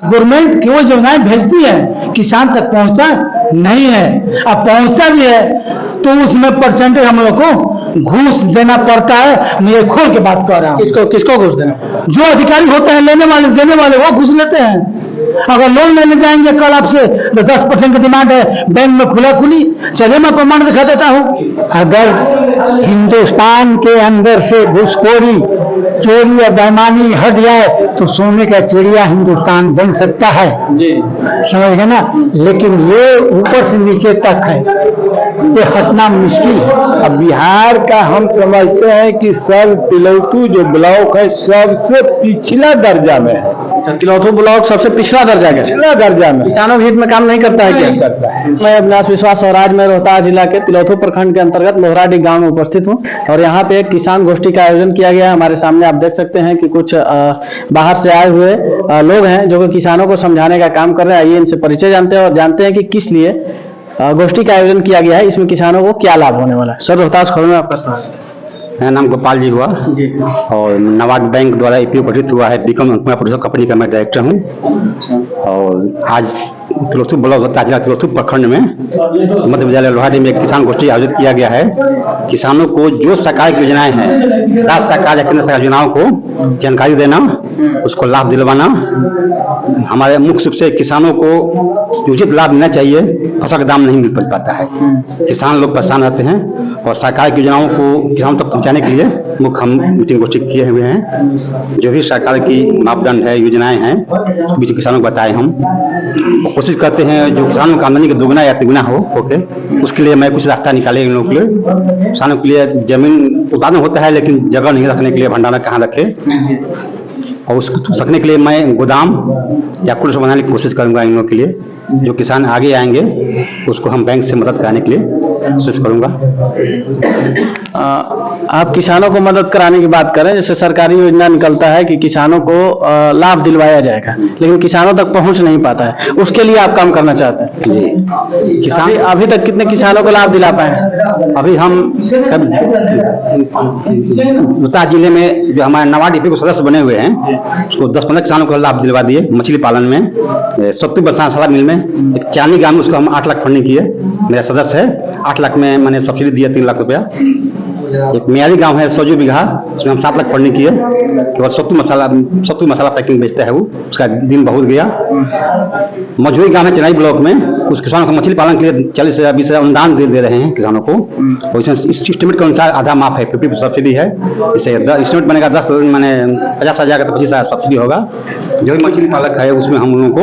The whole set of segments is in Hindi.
गवर्नमेंट की वो योजनाएं भेजती है, किसान तक पहुंचता नहीं है। अब पहुंचता भी है तो उसमें परसेंटेज हम लोग को घूस देना पड़ता है। मैं ये खोल के बात कर रहा हूँ। किसको घूस देना? जो अधिकारी होते हैं लेने वाले देने वाले वो घूस लेते हैं। अगर लोन लेने जाएंगे कल आपसे तो 10% की डिमांड है, बैंक में खुला खुली। चलिए मैं प्रमाण दिखा देता हूँ। अगर हिंदुस्तान के अंदर से घूसखोरी, चोरी और बेईमानी हट जाए तो सोने का चिड़िया हिंदुस्तान बन सकता है जी, समझ गए ना। लेकिन ये ऊपर से नीचे तक है, ये हटना मुश्किल है। अब बिहार का हम समझते हैं कि सब तिलौथू जो ब्लॉक है सबसे पिछला दर्जा में है। तिलौथू ब्लॉक सबसे पिछड़ा दर्जा है, पिछला दर्जा में। किसानों के हित में काम नहीं करता है क्या? करता है। मैं अविनाश विश्वास और आज मैं रोहतास जिला के तिलौथू प्रखंड के अंतर्गत लोहराडी गांव में उपस्थित हूं और यहाँ पे एक किसान गोष्ठी का आयोजन किया गया है। हमारे सामने आप देख सकते हैं कि कुछ बाहर से आए हुए लोग हैं जो कि किसानों को समझाने का काम कर रहे हैं। आइए इनसे परिचय जानते हैं और जानते हैं कि किस लिए गोष्ठी का आयोजन किया गया है, इसमें किसानों को क्या लाभ होने वाला है। सर, रोहतास खबर में आपका स्वागत है। मेरा नाम गोपाल जी हुआ जी, और नवाड बैंक द्वारा ईपीओ गठित हुआ है। बीकॉम प्रोड्यूसर कंपनी का मैं डायरेक्टर हूँ। और आज तिलौथू ब्लॉक जिला तिलौथू प्रखंड में मध्य विद्यालय लोहाडी में एक किसान गोष्ठी आयोजित किया गया है। किसानों को जो सरकार की योजनाएं हैं, राज्य सरकार या केंद्र सरकार योजनाओं को जानकारी देना, उसको लाभ दिलवाना। हमारे मुख्य रूप से किसानों को उचित लाभ मिलना चाहिए, फसल का दाम नहीं मिल पाता है, किसान लोग परेशान रहते हैं। और सरकार की योजनाओं को किसानों तक पहुंचाने के लिए मुख्य हम मीटिंग गोष्ठी किए हुए हैं। जो भी सरकार की मापदंड है, योजनाएं हैं, बीच किसानों को बताए हम। कोशिश करते हैं जो किसानों की आमदनी का दुगना या तिगुना हो, ओके, उसके लिए मैं कुछ रास्ता निकाले इन लोगों के लिए। किसानों के लिए जमीन उत्पादन होता है लेकिन जगह नहीं रखने के लिए भंडारण कहाँ रखे, और उसको रखने के लिए मैं गोदाम या कुछ बनाने की कोशिश करूंगा इन लोगों के लिए। जो किसान आगे आएंगे उसको हम बैंक से मदद कराने के लिए कोशिश करूंगा। आप किसानों को मदद कराने की बात करें, जैसे सरकारी योजना निकलता है कि किसानों को लाभ दिलवाया जाएगा, लेकिन किसानों तक पहुंच नहीं पाता है, उसके लिए आप काम करना चाहते हैं जी। किसान अभी तक कितने किसानों को लाभ दिला पाए? अभी हम रोहतास जिले में जो हमारे नवाड ईपीओ सदस्य बने हुए हैं उसको 10-15 किसानों को लाभ दिलवा दिए। मछली पालन में, सत्तू बरसात मिल में, एक चानी गांव में उसको हम 8 लाख फंडिंग किए। मेरा सदस्य है, 8 लाख में मैंने सब्सिडी दिया 3 लाख रुपया। एक मियारी गांव है 100 बीघा, उसमें हम 7 लाख फंडिंग किए। केवल सत्तू मसाला पैकिंग बेचता है वो, उसका दिन बहुत गया। मझुई गांव है चेन्नई ब्लॉक में, उस किसानों को मछली पालन के लिए 40,000-20,000 अनुदान दे रहे हैं किसानों को। और इस एस्टिमेट के अनुसार आधा माफ है, 50% सब्सिडी है। इससे एस्टिमेट बनेगा 10 मैंने 50,000 का तो 25,000 सब्सिडी होगा। जो भी मछली पालक है उसमें हम लोगों को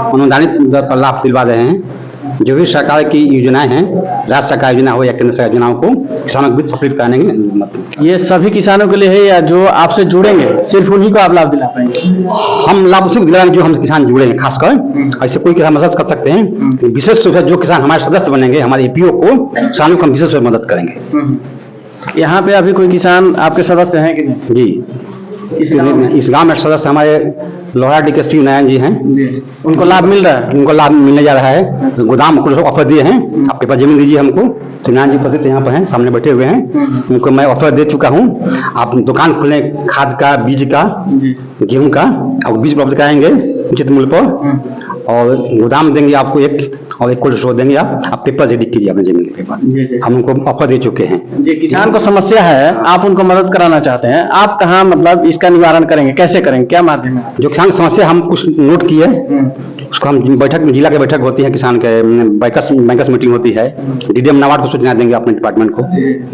अनुदानित दर पर लाभ दिलवा रहे हैं। जो भी सरकार की योजनाएं हैं, राज्य सरकार योजना हो या केंद्र सरकार योजनाओं को किसानों के बीच सप्लिट कराने। ये सभी किसानों के लिए है या जो आपसे जुड़ेंगे सिर्फ उन्हीं को आप लाभ दिला पाएंगे? हम लाभ उसी को दिलाएंगे जो हम किसान जुड़ेंगे, खासकर ऐसे कोई किसान मदद कर सकते हैं। विशेष रूप से जो किसान हमारे सदस्य बनेंगे, हमारे ईपीओ को, किसानों को हम विशेष रूप से मदद करेंगे। यहाँ पे अभी कोई किसान आपके सदस्य हैं कि नहीं? जी, इस गांव में सदस्य हमारे लोहाडी के शिव नारायण जी हैं। उनको लाभ मिल रहा है? उनको लाभ मिलने जा रहा है। तो गोदाम को ऑफर दिए हैं, आपके पास जमीन दीजिए हमको। शिवनारायण जी उपस्थित यहाँ पर हैं, सामने बैठे हुए हैं। उनको मैं ऑफर दे चुका हूँ। आप दुकान खोलें खाद का, बीज का, गेहूं का, और बीज उपलब्ध कराएंगे उचित मूल्य पर, और गोदाम देंगे आपको एक, और एक कोल्ड स्टोर देंगे। आप पेपर रेडी कीजिए अपने जमीन के पेपर। हम उनको ऑफर दे चुके हैं। जी, किसान को समस्या है, आप उनको मदद कराना चाहते हैं, आप कहाँ मतलब इसका निवारण करेंगे, कैसे करेंगे, क्या माध्यम है? जो किसान समस्या हम कुछ नोट किए, उसको हम बैठक में, जिला की बैठक होती है, किसान के बैंकर्स मीटिंग होती है। डीडीएम नवाड को सूचना देंगे अपने डिपार्टमेंट को।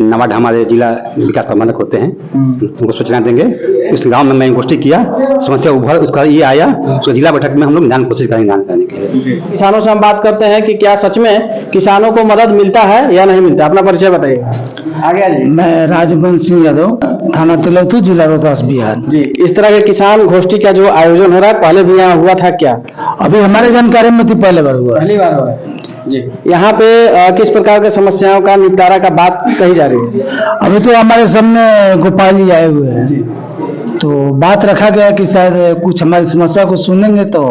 नवाड हमारे जिला विकास प्रबंधक होते हैं, उनको सूचना देंगे। उस गाँव में मैं गोष्ठी किया, समस्या उभर उसका ये आया, उसको जिला बैठक में हम लोग ध्यान कोशिश करेंगे करने के लिए। किसानों से हम बात करते हैं कि क्या सच में किसानों को मदद मिलता है या नहीं मिलता। अपना परिचय बताइए। आगे आइए। मैं राजवंश सिंह यादव, थाना तिलौथू, जिला रोहतास, बिहार। जी, इस तरह के किसान गोष्ठी का जो आयोजन हो रहा है, पहले भी यहाँ हुआ था क्या? अभी हमारे जानकारी में तो पहली बार हुआ। पहली बार हुआ है जी। यहाँ पे किस प्रकार के समस्याओं का निपटारा का बात कही जा रही है? अभी तो हमारे सामने गोपाल जी आए हुए हैं, तो बात रखा गया कि शायद कुछ हमारी समस्या को सुनेंगे तो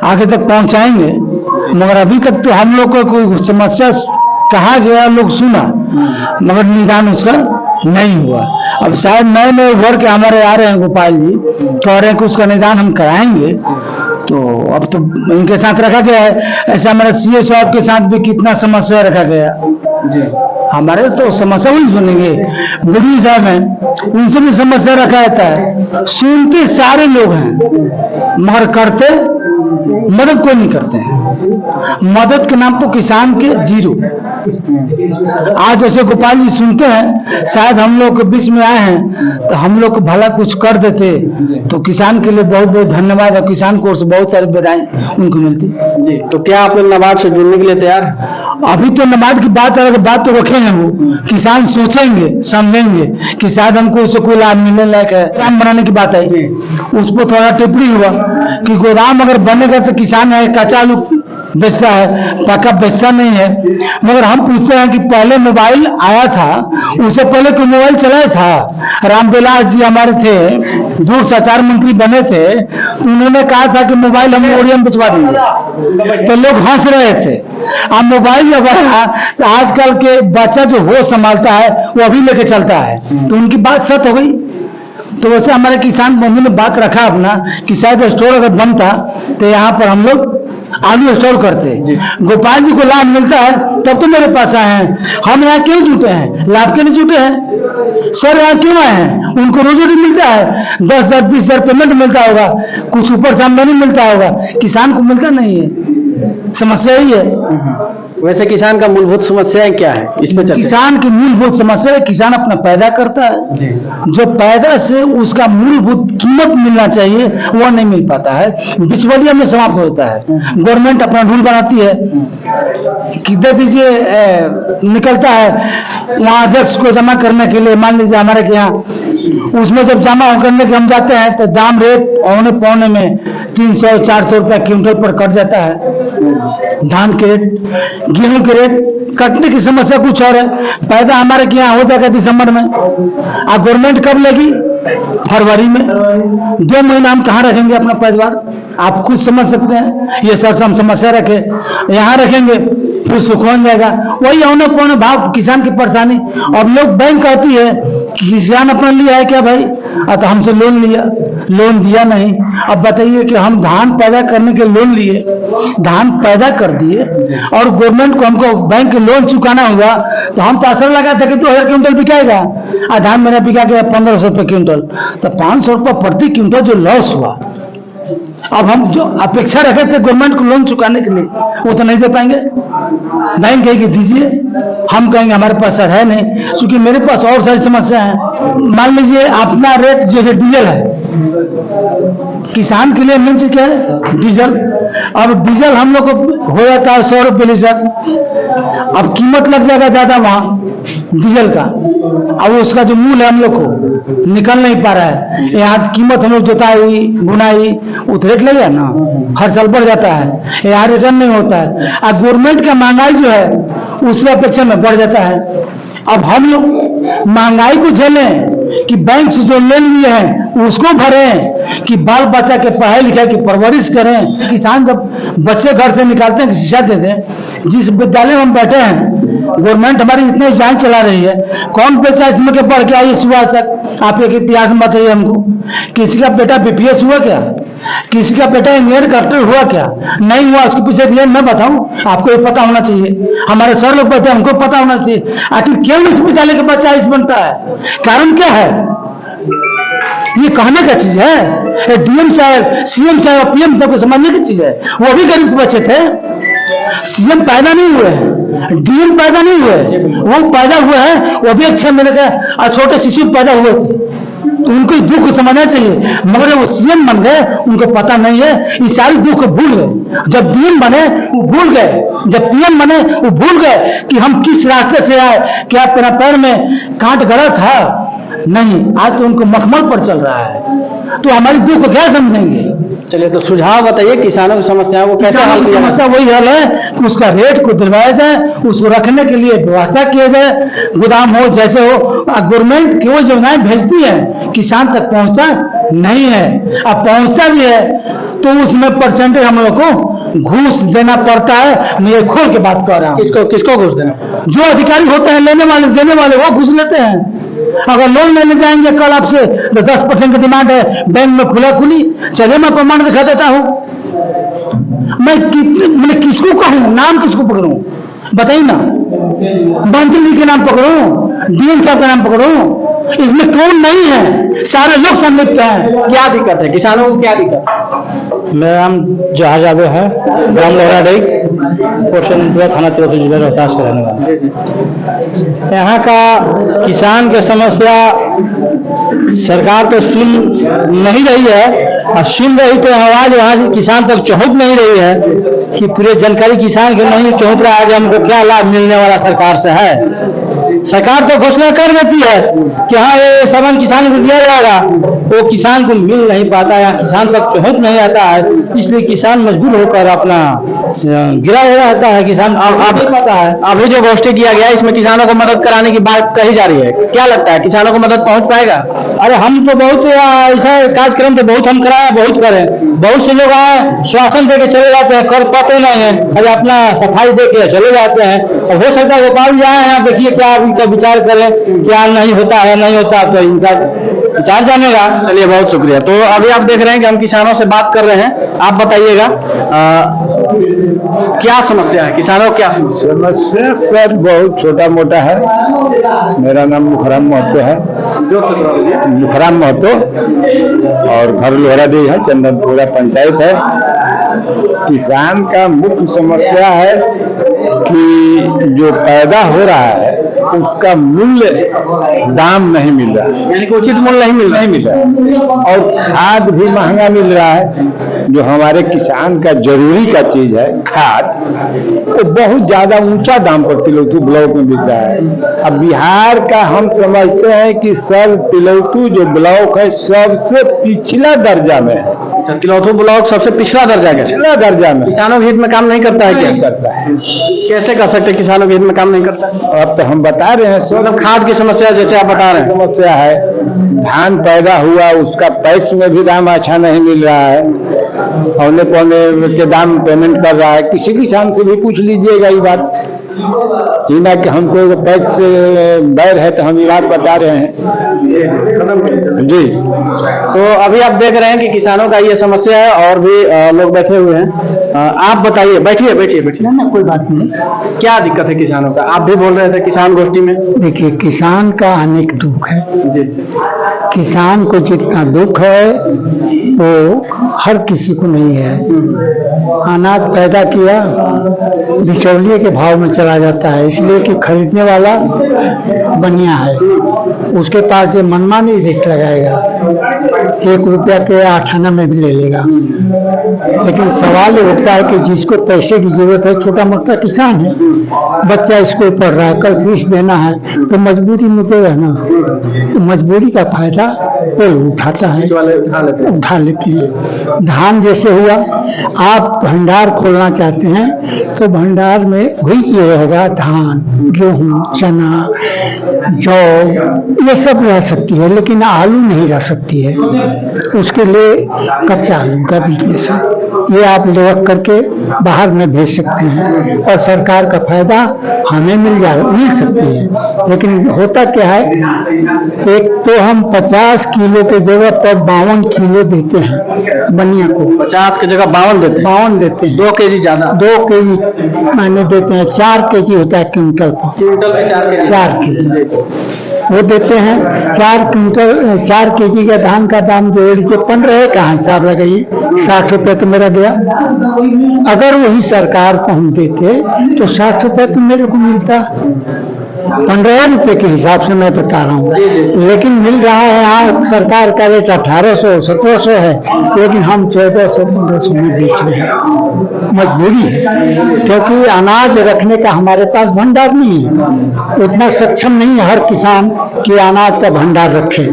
आगे तक पहुंचाएंगे। मगर अभी तक तो हम लोग को कोई समस्या कहा गया, लोग सुना, मगर निदान उसका नहीं हुआ। अब शायद नए नए उभर के हमारे आ रहे हैं गोपाल जी, कह रहे हैं कि उसका निदान हम कराएंगे, तो अब तो इनके साथ रखा गया है। ऐसा हमारे सीए साहब के साथ भी कितना समस्या रखा गया जी। हमारे तो समस्या वही सुनेंगे, बुढ़ी साहब हैं उनसे भी समस्या रखा रहता है। सुनते सारे लोग हैं मगर करते मदद कोई नहीं करते हैं। मदद के नाम पर किसान के जीरो। आज जैसे गोपाल जी सुनते हैं, शायद हम लोग के बीच में आए हैं तो हम लोग को भला कुछ कर देते तो किसान के लिए बहुत बहुत धन्यवाद है। किसान को बहुत सारी बधाई उनको मिलती जी। तो क्या आप लोग नवाज से जुड़ने के लिए तैयार? अभी तो नमाज की बात है, बात तो रखे हैं वो किसान सोचेंगे समझेंगे कि शायद हमको उससे कोई लाभ मिलने लायक है। गोदाम बनाने की बात है, उस पर थोड़ा टिप्पणी हुआ कि गोदाम अगर बनेगा तो किसान है कच्चा आलू बेचता है, पक्का बेचता नहीं है। मगर हम पूछते हैं कि पहले मोबाइल आया था, उससे पहले कोई मोबाइल चलाया था? रामविलास जी हमारे थे, दूर संचार मंत्री बने थे, तो उन्होंने कहा था कि मोबाइल हम ओरियम भिजवा देंगे, तो लोग हंस रहे थे। अब मोबाइल जब आया तो आजकल के बच्चा जो होश संभालता है वो अभी लेके चलता है, तो उनकी बात सच हो गई। तो वैसे हमारे किसान बंधु ने बात रखा अपना कि शायद स्टोर अगर बनता तो यहाँ पर हम लोग आलू स्टोर करते। गोपाल जी को लाभ मिलता है तब तो मेरे पास आए हैं। हम यहाँ क्यों जुटे हैं? लाभ के लिए जुटे हैं। सर यहाँ क्यों आए हैं? उनको रोजी रोटी मिलता है, 10,000 20,000 पेमेंट मिलता होगा, कुछ ऊपर से आमदनी मिलता होगा, किसान को मिलता नहीं है। समस्या ही है। वैसे किसान का मूलभूत समस्या क्या है? इसमें किसान की मूलभूत समस्या है, किसान अपना पैदा करता है, जो पैदा से उसका मूलभूत कीमत मिलना चाहिए वो नहीं मिल पाता है, बिचौलिया में समाप्त होता है। गवर्नमेंट अपना रूल बनाती है कि दे दीजिए, निकलता है वहाँ अध्यक्ष को जमा करने के लिए, मान लीजिए हमारे के यहाँ, उसमें जब जमा करने के हम जाते हैं तो दाम रेट औने पौने में 300-400 रुपया क्विंटल पर कट जाता है। धान के रेट, गेहूं के रेट कटने की समस्या कुछ और है। पैदा हमारे के यहाँ हो जाएगा दिसंबर में, और गवर्नमेंट कब लेगी? फरवरी में। 2 महीना हम कहाँ रखेंगे अपना पैदावार? आप खुद समझ सकते हैं। ये सब हम समस्या रखे यहाँ रखेंगे फिर सुखवान जाएगा, वही औने पौने भाव किसान की परेशानी। अब लोग बैंक कहती है कि किसान अपना लिया है क्या भाई? तो हमसे लोन लिया, लोन दिया नहीं। अब बताइए कि हम धान पैदा करने के लोन लिए, धान पैदा कर दिए और गवर्नमेंट को हमको बैंक के लोन चुकाना हुआ, तो हम तो असर लगा था कि 2000 क्विंटल बिकाएगा, और धान मेरा बिका गया 1500 रुपये क्विंटल, तो 500 रुपये प्रति क्विंटल जो लॉस हुआ। अब हम जो अपेक्षा रखे थे गवर्नमेंट को लोन चुकाने के लिए वो तो नहीं दे पाएंगे। बैंक कहेगी दीजिए, हम कहेंगे हमारे पास सर है नहीं, क्योंकि मेरे पास और सारी समस्या है। मान लीजिए अपना रेट जैसे डीजल है, किसान के लिए मेन चीज क्या है? डीजल। अब डीजल हम लोग को हो जाता है 100 रुपये लीटर, अब कीमत लग जाएगा ज्यादा वहां डीजल का, अब उसका जो मूल्य है हम लोग को निकल नहीं पा रहा है। यहाँ कीमत हम लोग जोताई बुनाई तो रेट लगेगा ना, हर साल बढ़ जाता है, यहाँ रिटर्न नहीं होता है। और गवर्नमेंट का महंगाई जो है उसकी अपेक्षा में बढ़ जाता है। अब हम लोग महंगाई को झेलें कि बैंक से जो लोन लिए हैं उसको भरें, कि बाल बच्चा के पढ़ाई लिखाई की परवरिश करें। किसान जब बच्चे घर से निकालते हैं शिक्षा देते हैं, जिस विद्यालय में हम बैठे हैं गवर्नमेंट हमारी इतने जान चला रही है, कौन बेचा इसमें के पढ़ के आइए सुबह तक? आप एक इतिहास में बताइए हमको, किसी का बेटा बीपीएस हुआ क्या? किसी का बेटा इंजीनियर डॉक्टर हुआ क्या? नहीं हुआ। उसके पीछे रीजन मैं बताऊं, आपको ये पता होना चाहिए, हमारे सर लोग बैठे हमको पता होना चाहिए आखिर क्यों इस विद्यालय का बच्चा इस बनता है, कारण क्या है? ये कहने का चीज है। डीएम साहब, सीएम साहब, पीएम साहब को समझने की चीज है। वो भी गरीब के बच्चे थे, सीएम पैदा नहीं हुए हैं, डीएम पैदा नहीं हुए, वो पैदा हुए हैं, वो भी अच्छे मिल गए, और छोटे शिशु पैदा हुए थे, तो उनको दुख समझना चाहिए। मगर वो सीएम बन गए, उनको पता नहीं है, ये सारी दुख भूल गए। जब डीएम बने वो भूल गए, जब पीएम बने वो भूल गए कि हम किस रास्ते से आए, क्या तेरा पैर में कांट गड़ा था? नहीं, आज तो उनको मखमल पर चल रहा है, तो हमारी दुख क्या समझेंगे? चलिए, तो सुझाव बताइए किसानों की समस्याओं को कैसे हल किया? समस्या वही हल है कि उसका रेट को दिलवाया जाए, उसको रखने के लिए व्यवस्था किया जाए, गोदाम हो जैसे हो। गवर्नमेंट की वो योजनाएं भेजती है, किसान तक पहुंचता नहीं है। अब पहुंचता भी है तो उसमें परसेंटेज हम लोग को घूस देना पड़ता है। मैं ये खोल के बात कर रहा हूँ। किसको घूस देना? जो अधिकारी होते हैं लेने वाले देने वाले वो घूस लेते हैं। अगर लोन लेने जाएंगे कल आपसे तो 10% की डिमांड है, बैंक में खुला खुली, चलिए मैं प्रमाण दिखा देता हूँ। मैं किसको कहूँ, नाम किसको पकड़ूं बताइए ना। मंत्री के नाम पकड़ूं, डीएम साहब का नाम पकड़ूं, इसमें कौन नहीं है, सारे लोग संलिप्त हैं। क्या दिक्कत है किसानों को, क्या दिक्कत? मेरा नाम जहाज आबे है, ग्राम लोहराडीह, पोस्ट थाना तिलौथू जिला रोहतास का रहने वाला। यहाँ का किसान की समस्या सरकार तो सुन नहीं रही है, और सुन रही तो आवाज वहाँ किसान तक पहुँच नहीं रही है कि पूरे जानकारी किसान के नहीं पहुँच रहा है कि हमको क्या लाभ मिलने वाला सरकार से है। सरकार तो घोषणा कर देती है कि हाँ ये सामान किसान को दिया जाएगा, वो किसान को मिल नहीं पाता है, किसान तक पहुँच नहीं आता है, इसलिए किसान मजबूर होकर अपना गिरा हुआ रहता है। किसान अब पाता है। अभी जो गोष्ठी किया गया इसमें किसानों को मदद कराने की बात कही जा रही है, क्या लगता है किसानों को मदद पहुंच पाएगा? अरे हम तो बहुत ऐसा कार्यक्रम तो बहुत हम कराए, बहुत करें, बहुत से लोग आए श्वासन दे के चले जाते हैं, कर पाते नहीं है, अरे अपना सफाई दे के चले जाते हैं। अब हो सकता है गोपाल जी आए हैं, देखिए क्या इनका विचार करें, क्या नहीं होता है, नहीं होता तो इनका विचार जानेगा। चलिए बहुत शुक्रिया। तो अभी आप देख रहे हैं कि हम किसानों से बात कर रहे हैं, आप बताइएगा क्या समस्या है, किसानों को क्या समस्या सर बहुत छोटा मोटा है। मेरा नाम मुखराम महतो है, मुखराम महतो, और घर लोहराडीह है, चंदनपुरा पंचायत है। किसान का मुख्य समस्या है कि जो पैदा हो रहा है उसका मूल्य दाम नहीं मिल रहा है, यानी कि उचित मूल्य नहीं मिल रहा है, और खाद भी महंगा मिल रहा है। जो हमारे किसान का जरूरी का चीज है खाद, वो बहुत ज्यादा ऊंचा दाम पर तिलौथू ब्लॉक में बिक रहा है। अब बिहार का हम समझते हैं कि सर तिलौथू जो ब्लॉक है सबसे पिछला दर्जा में है। तिलौथू ब्लॉक सबसे पिछड़ा दर्जा का, पिछला दर्जा में किसानों के हित में काम नहीं करता है। क्या करता है? कैसे कर सकते हैं किसानों के हित में काम नहीं करता? अब तो हम बता रहे हैं सर, मतलब खाद की समस्या जैसे आप बता रहे हैं, समस्या है। धान पैदा हुआ उसका पैक्स में भी दाम अच्छा नहीं मिल रहा है, औने पौने के दाम पेमेंट कर रहा है। किसी किसान से भी पूछ लीजिएगा ये बात, ये ना कि हमको पैक्स से बैर है तो हम ये बात बता रहे हैं जी। तो अभी आप देख रहे हैं कि किसानों का ये समस्या है, और भी लोग बैठे हुए हैं। आप बताइए, बैठिए बैठिए बैठिए। ना कोई बात नहीं। क्या दिक्कत है किसानों का? आप भी बोल रहे थे किसान गोष्ठी में। देखिए किसान का अनेक दुख है, जी, किसान को जितना दुख है वो हर किसी को नहीं है। अनाज पैदा किया बिचौलिए के भाव में चला जाता है, इसलिए कि खरीदने वाला बनिया है, उसके पास ये मनमानी रेट लगाएगा, 1 रुपया के 8 आना में भी ले लेगा। लेकिन सवाल ये उठता है कि जिसको पैसे की जरूरत है, छोटा मोटा किसान है, बच्चा स्कूल पढ़ रहा है, कल फीस देना है, तो मजबूरी में देगा ना, तो मजबूरी का फायदा तो उठाता है, उठा लेती है। धान जैसे हुआ, आप भंडार खोलना चाहते हैं तो भंडार में वही चीज रहेगा, धान, गेहूं, चना, जौ, ये सब रह सकती है, लेकिन आलू नहीं रह सकती है। उसके लिए कच्चा आलू का बिजनेस है, ये आप लोग करके बाहर में भेज सकते हैं और सरकार का फायदा हमें मिल सकती है। लेकिन होता क्या है, एक तो हम 50 किलो के जगह पर 52 किलो देते हैं बनिया को। 50 की जगह 52 देते हैं। 2 केजी ज्यादा, 2 केजी मैंने देते हैं। 4 केजी होता है क्विंटल पर, 4 केजी वो देते हैं। 4 केजी का धान का दाम जो लीजिए 15 है, कहाँ हिसाब लगाइए, 60 रुपये तो मेरा गया। अगर वही सरकार को हम देते तो 60 रुपये तो मेरे को मिलता, 15 रुपये के हिसाब से मैं बता रहा हूँ। लेकिन मिल रहा है यहाँ सरकार का रेट 1800 1700 है, लेकिन हम 1400 1500 में बेच रहे हैं। मजबूरी है, क्योंकि अनाज रखने का हमारे पास भंडार नहीं है, उतना सक्षम नहीं है हर किसान कि अनाज का भंडार रखे,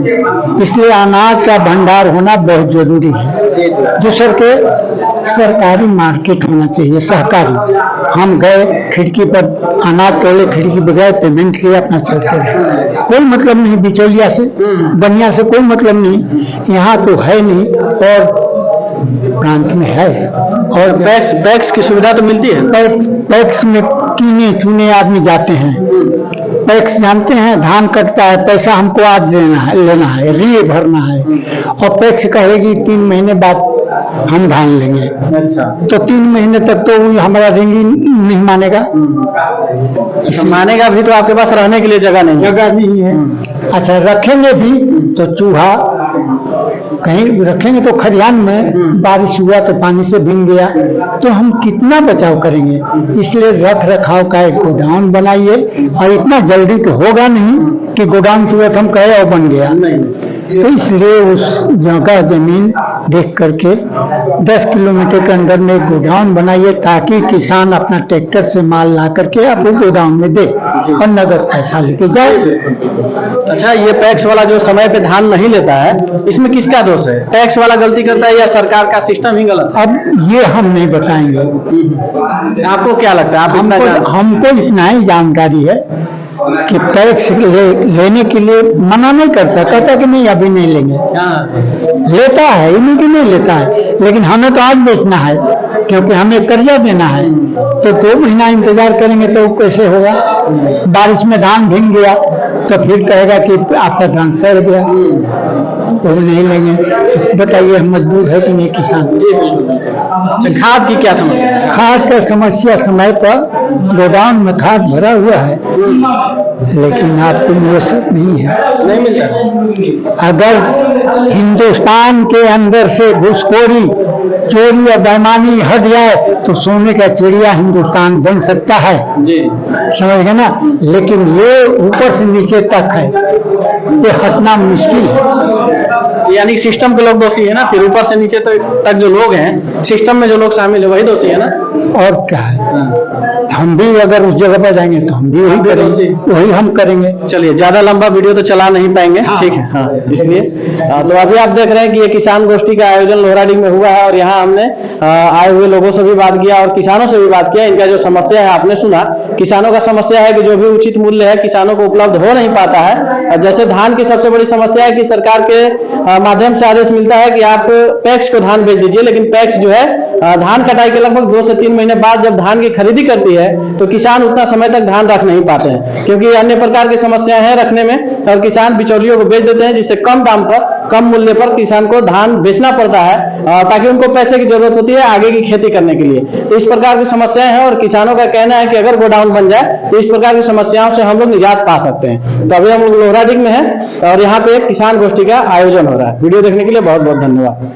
इसलिए अनाज का भंडार होना बहुत जरूरी है। दूसरे के सरकारी मार्केट होना चाहिए, सहकारी। हम गए खिड़की पर अनाज तोड़े, खिड़की पर गए, पेमेंट किया, अपना चलते रहे, कोई मतलब नहीं बिचौलिया से, बनिया से कोई मतलब नहीं। यहाँ तो है नहीं और प्रांत में है। और पैक्स की सुविधा तो मिलती है। पैक्स में कीने चुने आदमी जाते हैं, पैक्स जानते हैं, धान कटता है, पैसा हमको आज लेना है, री भरना है, और पैक्स कहेगी 3 महीने बाद हम धान लेंगे। अच्छा, तो 3 महीने तक तो वो हमारा रिंग ही नहीं मानेगा, मानेगा भी तो आपके पास रहने के लिए जगह नहीं है। जगह नहीं है। अच्छा रखेंगे भी तो चूहा कहीं रखेंगे तो खलिहान में बारिश हुआ तो पानी से भीग गया, तो हम कितना बचाव करेंगे। इसलिए रख रखाव का एक गोडाउन बनाइए, और इतना जल्दी तो होगा नहीं कि गोडाउन तुरंत हम कहे और बन गया। तो इसलिए उस जगह जमीन देख करके 10 किलोमीटर के अंदर में एक गोडाउन बनाइए, ताकि किसान अपना ट्रैक्टर से माल ला करके आपको गोडाउन में दे और नगद पैसा लेके जाए। अच्छा, ये टैक्स वाला जो समय पे धान नहीं लेता है, इसमें किसका दोष है? टैक्स वाला गलती करता है या सरकार का सिस्टम ही गलत है? अब ये हम नहीं बताएंगे। आपको क्या लगता है? आप इतना हमको इतना ही जानकारी है कि टैक्स लेने के लिए मना नहीं करता, कहता कि नहीं अभी नहीं लेंगे। लेता है, ये नहीं कि नहीं लेता है, लेकिन हमें तो आज बेचना है क्योंकि हमें कर्जा देना है। तो 2 महीना इंतजार करेंगे तो कैसे होगा? बारिश में धान भीग गया तो फिर कहेगा कि आपका धान सड़ गया, वो नहीं लेंगे। तो बताइए हम मजबूर है कि नहीं किसान? अच्छा, खाद की क्या समस्या है? खाद का समस्या समय पर गोदाम में खाद भरा हुआ है, लेकिन आपको मुयसर नहीं है, नहीं मिलता। अगर हिंदुस्तान के अंदर से घुसखोरी, चोरी या बेईमानी हट जाए तो सोने का चिड़िया हिंदुस्तान बन सकता है जी, समझ गए ना। लेकिन ये ऊपर से नीचे तक है, ये हटना मुश्किल है। यानी सिस्टम के लोग दोषी है ना, फिर ऊपर से नीचे तक जो लोग हैं सिस्टम में, जो लोग शामिल है वही दोषी है ना। और क्या है, हम भी अगर उस जगह पर जाएंगे तो हम भी वही करेंगे, वही हम करेंगे। चलिए, ज्यादा लंबा वीडियो तो चला नहीं पाएंगे, ठीक है। हाँ, इसलिए तो अभी आप देख रहे हैं कि ये किसान गोष्ठी का आयोजन लोहराडीह में हुआ है, और यहाँ हमने आए हुए लोगों से भी बात किया और किसानों से भी बात किया। इनका जो समस्या है आपने सुना, किसानों का समस्या है कि जो भी उचित मूल्य है किसानों को उपलब्ध हो नहीं पाता है। जैसे धान की सबसे बड़ी समस्या है कि सरकार के माध्यम से आदेश मिलता है कि आप पैक्स को धान बेच दीजिए, लेकिन पैक्स जो है धान कटाई के लगभग 2 से 3 महीने बाद जब धान की खरीदी करती है तो किसान उतना समय तक धान रख नहीं पाते हैं, क्योंकि अन्य प्रकार की समस्याएं हैं रखने में, और किसान बिचौलियों को बेच देते हैं, जिससे कम दाम पर, कम मूल्य पर किसान को धान बेचना पड़ता है, ताकि उनको पैसे की जरूरत होती है आगे की खेती करने के लिए। तो इस प्रकार की समस्याएं हैं, और किसानों का कहना है कि अगर गोडाउन बन जाए तो इस प्रकार की समस्याओं से हम लोग निजात पा सकते हैं। तो अभी हम लोग लोहराडीह में हैं और यहाँ पे किसान गोष्ठी का आयोजन हो रहा है। वीडियो देखने के लिए बहुत बहुत धन्यवाद।